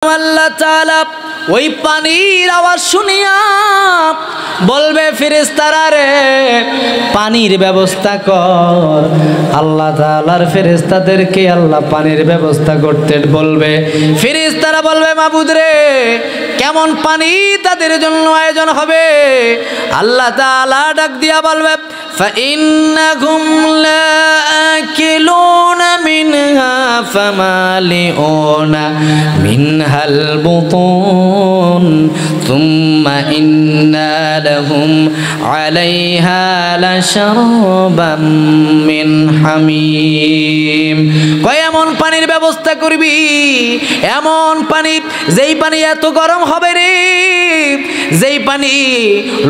আল্লাহ তাআলা ওই পানির আওয়াজ শুনিয়া বলবে ফেরেশতারা রে পানির ব্যবস্থা কর। আল্লাহ তাআলার ফেরেশতাদেরকে আল্লাহ পানির ব্যবস্থা করতে বলবে। ফেরেশতারা বলবে মাবুদ রে কেমন পানি তাদের জন্য আয়োজন হবে? আল্লাহ তাআলা ডাক দিয়া বলবে فإنهم لآكلون منها فمالئون منها البطون ثم إن لهم عليها لشربا من حميم। কয় এমন পানির ব্যবস্থা করবি, এমন পানি যেই পানি এত গরম হবে রে, যেই পানি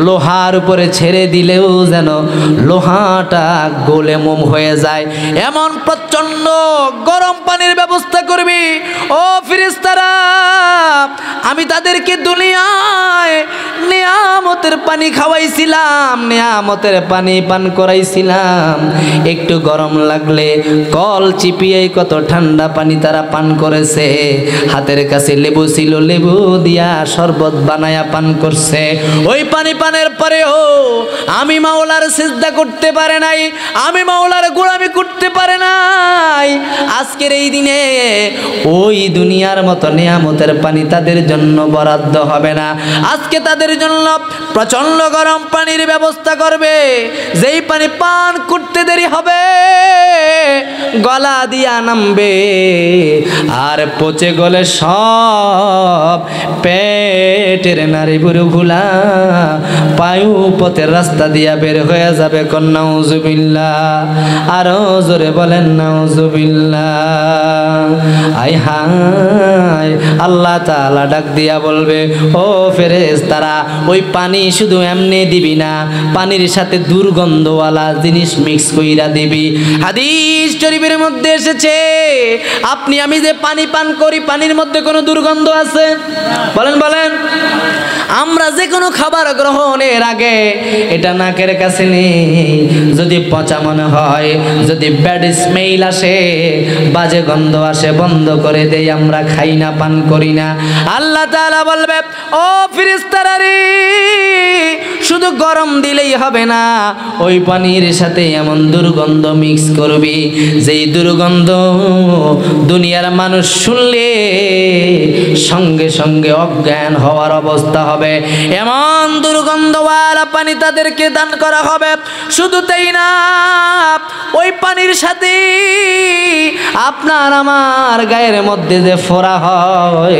লোহার উপরে ছেড়ে দিলেও যেন লোহাটা গলে মোম হয়ে যায়, এমন প্রচন্ড গরম পানির ব্যবস্থা করবি। ও ফেরেশতারা আমি তাদেরকে দুনিয়ায় নিয়ামতের পানি খাওয়াইছিলাম, নিয়ামতের পানি পান করাইছিলাম, একটু গরম লাগলে কল চিপিয়ে কত ঠান্ডা পানি তারা পান করেছে। হাতের কাছে লেবু ছিল, লেবু দিয়া শরবত বানায়া পান করছে। ওই পানি পানের পরেও আমি মাওলার সিজদা করতে পারে নাই, আমি মাওলার গোলামি করতে পারে নাই। আজকের এই দিনে ওই দুনিয়ার মতো নিয়ামতের পানি তাদের জন্য বরাদ্দ হবে না। আজকে তাদের জন্য প্রচন্ড গরম পানির ব্যবস্থা করবে, যেই পানি পান করতে দেরি হবে গলা দিয়া নামবে আর পচে গলে সব পেটের নারী বুড়ো ভুলা পায়ু পথের রাস্তা দিয়া বের হয়ে যাবে। নাউজুবিল্লাহ, আরো জোরে বলেন নাউজুবিল্লাহ। আয় হায় আল্লাহ তাআলা ডাক দিয়া বলবে ও ফেরেশতারা ওই পানি শুধু এমনি দিবি না, পানির সাথে দুর্গন্ধওয়ালা জিনিস মিক্স কইরা দিবি। হাদিস শরীফের মধ্যে এসেছে আপনি আমি যে পানি পান করি পানির মধ্যে কোনো দুর্গন্ধ আছে? বলেন বলেন। আমরা যে কোনো খাবার গ্রহণের আগে এটা নাকের কাছে নেই, যদি পচা মনে হয়, যদি ব্যাড স্মেল আসে, বাজে গন্ধ আসে, বন্ধ করে দেই, আমরা খাই না, পান করি না। আল্লাহ তাআলা বলবে ও ফেরেশতারা রে শুধু গরম দিলেই হবে না, ওই পানির সাথে এমন দুর্গন্ধ মিক্স করবি যেই দুর্গন্ধ দুনিয়ার মানুষ শুনলে সঙ্গে সঙ্গে অজ্ঞান হওয়ার অবস্থা হবে। এমন দুর্গন্ধওয়ালা পানি তাদেরকে দান করা হবে। শুধু তাই না, ওই পানির সাথে আপনার আমার গায়ের মধ্যে যে ফোঁড়া হয়,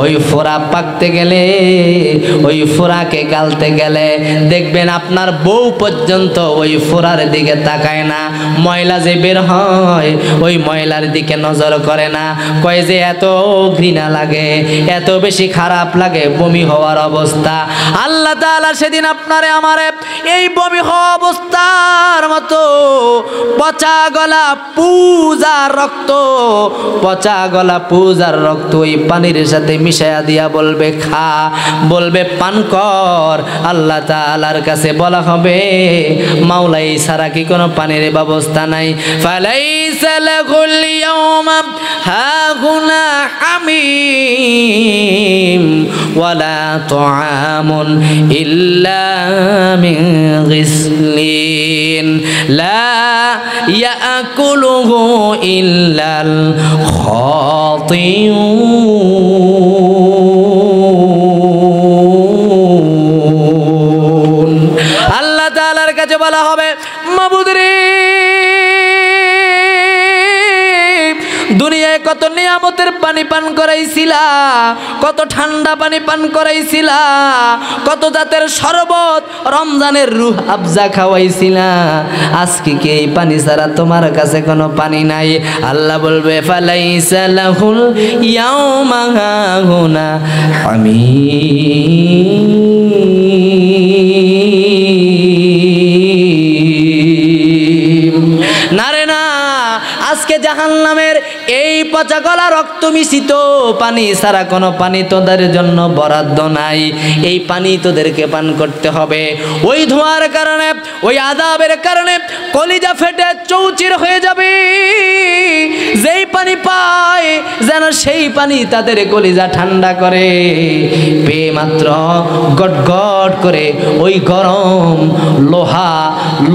ওই ফোঁড়া পাকতে গেলে, ওই ফোঁড়াকে গালতে গেলে দেখবেন আপনার বউ পর্যন্ত ওই ফোঁড়ার দিকে তাকায় না। ময়লা যে বের হয় ওই ময়লার দিকে নজর করে না, কয় যে এত ঘৃণা লাগে, এত বেশি খারাপ লাগে, বমি হওয়ার অবস্থা। আল্লাহ তাআলা সেদিন আপনারে আমারে এই বমি হওয়া অবস্থার মতো পচা গলা পূজার রক্ত, পচা গলা পূজার রক্ত ওই পানির সাথে মিশাইয়া দিয়া বলবে খা, বলবে পান কর। আল্লাহ তাআলার কাছে বলা হবে মাওলাই ছাড়া কি কোনো পানির ব্যবস্থা নাই? ফালাইসা লাহুল ইয়াওমা হাহুনা হামিম ওয়ালা তুআমুন ইল্লা মিন গিসলিন লা ইয়াকুলুহু ইল্লাল খাতিউন। আল্লাহ তাআলার কাছে বলা হবে মাবুদ রে দুনিয়ায় কত নিয়ামতের পানি পান করাইছিলা, কত ঠান্ডা পানি পান করাইছিলা, কত জাতের শরবত, রমজানের রূহ আফজা খাওয়াইছিলা, আজকে কি এই পানি ছাড়া তোমার কাছে কোনো পানি নাই? আল্লাহ বলবে ফালাইসা লাহুল ইয়াওমা হাহুনা হামিম। না রে না, আজকে জাহান্নামের এই পচা গলা রক্ত মিশ্রিত পানি ছাড়া কোনো পানি তোদের জন্য বরাদ্দ নাই। এই পানি তোদেরকে পান করতে হবে। ওই ধোঁয়ার কারণে, ওই আযাবের কারণে কলিজা ফেটে চৌচির হয়ে যাবে। যেই পানি পায় যেন সেই পানি তাদের কলিজা ঠান্ডা করে। পেয়ে মাত্র গটগট করে ওই গরম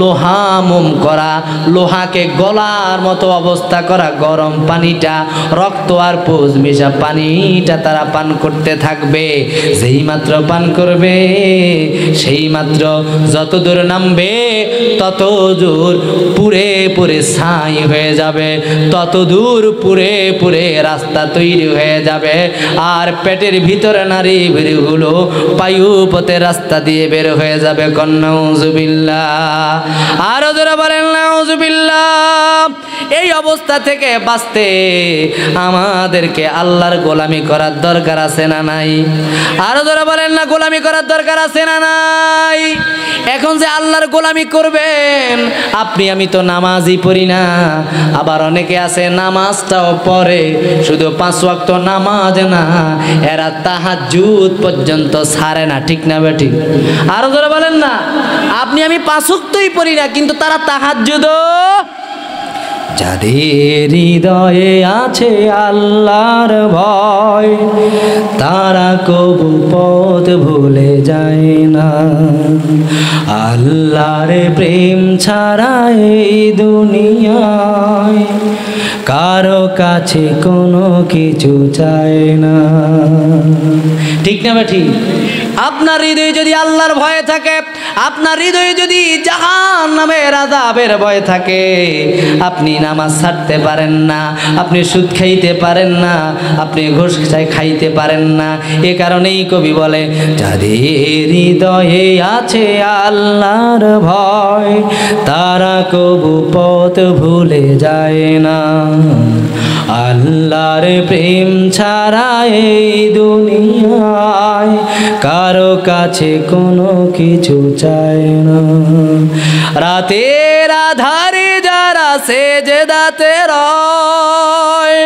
লোহা মোম করা, লোহাকে গলার মতো অবস্থা করা গরম পানিটা, রক্ত আর পুজ মিশা পানিটা তারা পান করতে থাকবে। যেই মাত্র পান করবে সেই মাত্র যত দূর নামবে তত দূর পুরে পুরে ছাই হয়ে যাবে, তত দূর পুরে পুরে রাস্তা তৈরি হয়ে যাবে। আর পেটের ভিতরে নারী বেরগুলো পায়ুপথে রাস্তা দিয়ে বের হয়ে যাবে। নাউযুবিল্লাহ, আরো জোরে বলেন নাউযুবিল্লাহ। এই অবস্থা থেকে বাঁচতে আমাদেরকে আল্লাহর গোলামি করার দরকার আছে না নাই? আরো জোরে বলেন না, গোলামি করার দরকার আছে না নাই? এখন যে আল্লাহর গোলামি করবেন, আপনি আমি তো নামাজই পড়ি না, আবার অনেকে আছে নামাজটাও পড়ে, শুধু 5 ওয়াক্ত নামাজ না, এরা তাহাজ্জুদ পর্যন্ত ছাড়ে না। ঠিক না বেঠিক? আরো জোরে বলেন না। আপনি আমি 5 ওয়াক্তই পড়ি না, কিন্তু তারা তাহাজ্জুদও। যাদের হৃদয়ে আছে আল্লাহর ভয়, তারা কবু পথ ভুলে যায় না। আল্লাহর প্রেম ছাড়া এই দুনিয়ায় কারো কাছে কোনো কিছু চায় না। ঠিক না বেঠিক? আপনার হৃদয়ে যদি আল্লাহর ভয় থাকে, আপনার হৃদয়ে যদি জাহান্নামের আযাবের ভয় থাকে, আপনি নামাজ ছাড়তে পারেন না, আপনি সুদ খাইতে পারেন না, আপনি ঘুষ খাইতে পারেন না। এ কারণেই কবি বলে, যাদের হৃদয়ে আছে আল্লাহর ভয়, তারা কবু পথ ভুলে যায় না। আল্লাহর প্রেম ছাড়া এই দুনিয়ায় কারো কাছে কোনো কিছু চায় না। রাতের আধারে যারা সেজদাতে রয়,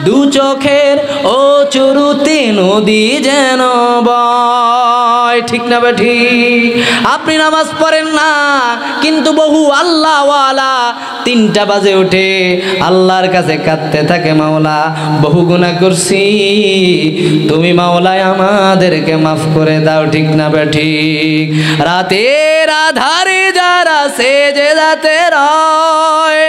দু চোখের ও চুরুতে নদী যেন বয়। ঠিক না বেঠি? আপনি নামাজ পড়েন না, কিন্তু বহু আল্লাহওয়ালা 3টা বাজে উঠে আল্লাহর কাছে কাঁদতে থাকে, মাওলা বহু গুনাহ করছি, তুমি মাওলায় আমাদেরকে মাফ করে দাও। ঠিক না বেঠিক? রাতের আধারে যারা সেজদাতে রয়,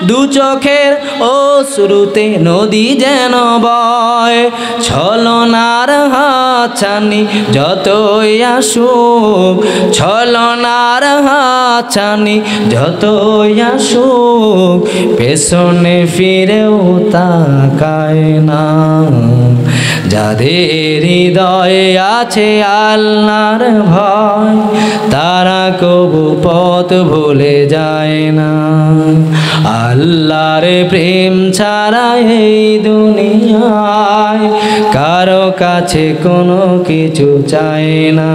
দু চোখের অশ্রুতে নদী যেন বয়। ছলনার হাতছানি যতই আসুক, ছলনার হাতছানি যতই আসুক, পেছনে ফিরেও তাকায় না। যাদের হৃদয়ে আছে আল্লাহর ভয়, তারা কবু পথ ভুলে যায় না। আল্লাহর প্রেম ছাড়া এই দুনিয়ায় কারো কাছে কোনো কিছু চায় না।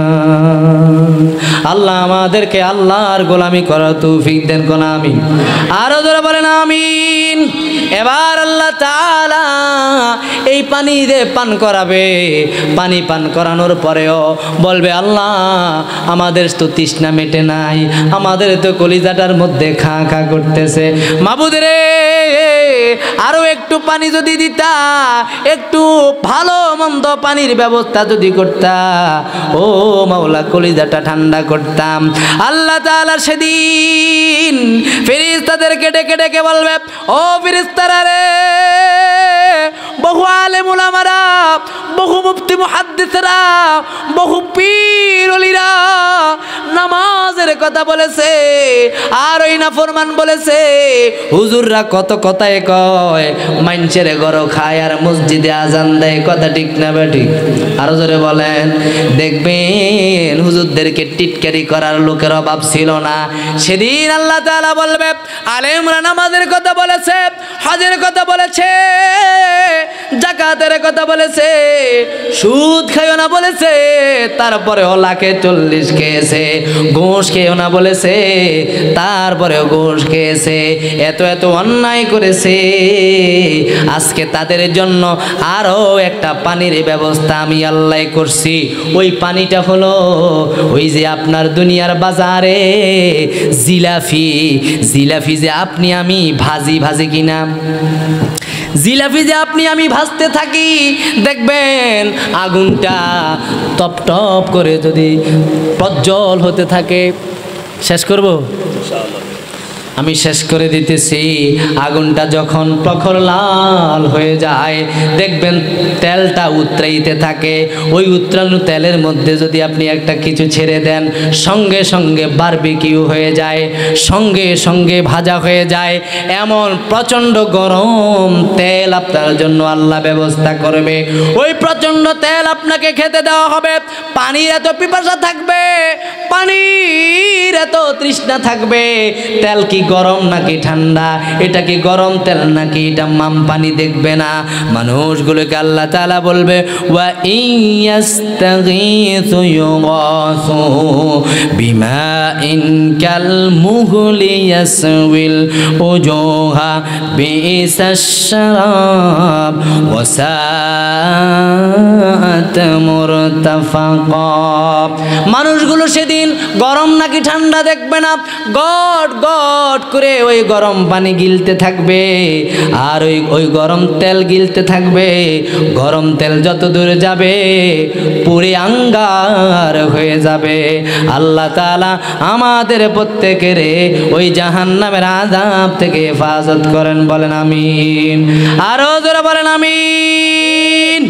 আল্লাহ আমাদেরকে আল্লাহর গোলামি করার তৌফিক দেন। কোন আমিন? আরো জোরে বলেন আমিন। এবার আল্লাহ তাআলা এই পানি দিয়ে পান করাবে। পানি পান করানোর পরেও বলবে, আল্লাহ আমাদের তো তৃষ্ণা মেটে নাই, আমাদের তো কলিজাটার মধ্যে খা খা করতেছে। মাবুদ রে, আরো একটু পানি যদি দিতা, একটু ভালো মন্দ পানির ব্যবস্থা যদি করতা, ও মাওলা কলিজাটা ঠান্ডা করতাম। আল্লাহ তাআলা সেদিন ফেরেশতাদেরকে ডেকে ডেকে বলবে, ও ফেরেশতারা রে, বহু আলেম উলামারা, বহু মুফতি মুহাদ্দিসরা, বহু পীর ওলিরা নামাজের কথা বলেছে, আর ওই নাফরমান বলেছে। হুজুররা কত কথায় কয়, মানুষের গরো খায় আর মসজিদে আজান দেয়। কথা ঠিক না বেঠিক? আরো জোরে বলেন। দেখবেন হুজুরদেরকে টিটকারি করার লোকের অভাব ছিল না। সেদিন আল্লাহ তাআলা বলবে, আলেমরা নামাজের কথা বলেছে, হজের কথা বলেছে, জাকাতের কথা বলেছে, সুদ খাইও না বলেছে, তারপরে লাখে 40 খেয়েছে, ঘুষ খেয়েও না বলেছে, তারপরেও ঘুষ খেয়েছে, এত এত অন্যায় করেছে। আজকে তাদের জন্য আরো একটা পানির ব্যবস্থা আমি আল্লাহ করছি। ওই পানিটা হলো ওই যে আপনার দুনিয়ার বাজারে জিলাফি, জিলাফি যে আপনি আমি ভাজি কিনা, জিলাপি যে আপনি আমি ভাজতে থাকি, দেখবেন আগুনটা টপ টপ করে যদি প্রজ্বল হতে থাকে। শেষ করব, আমি শেষ করে দিতেছি। আগুনটা যখন প্রখর লাল হয়ে যায়, দেখবেন তেলটা উতরাইতে থাকে। ওই উতরানো তেলের মধ্যে যদি আপনি একটা কিছু ছেড়ে দেন, সঙ্গে সঙ্গে বারবিকিউ হয়ে যায়, সঙ্গে সঙ্গে ভাজা হয়ে যায়। এমন প্রচণ্ড গরম তেল আপনার জন্য আল্লাহ ব্যবস্থা করবে। ওই প্রচণ্ড তেল আপনাকে খেতে দেওয়া হবে। পানির এত পিপাসা থাকবে, পানির এত তৃষ্ণা থাকবে। তেল কি গরম নাকি ঠান্ডা, এটা কি গরম তেল নাকি এটা মাম পানি দেখবে না। মানুষগুলোকে আল্লাহ তাআলা বলবে ওয়া ইয়াস্তাগীথু ইউগাসু বিমাইন কাল মুহলি ইয়াসউইল উজুহা বিইসাশ শারাব ওয়া সাআত মুরতাফাকা। মানুষগুলো সেদিন গরম নাকি ঠান্ডা দেখবে না, গট গট করে ওই গরম পানি গিলতে থাকবে, আর ওই গরম তেল গিলতে থাকবে। গরম তেল যত দূরে যাবে পুরে আঙ্গার হয়ে যাবে। আল্লাহ তাআলা আমাদের প্রত্যেকের ওই জাহান্নামের আযাব থেকে হেফাজত করেন, বলেন আমিন। আরো জোরে বলেন আমিন।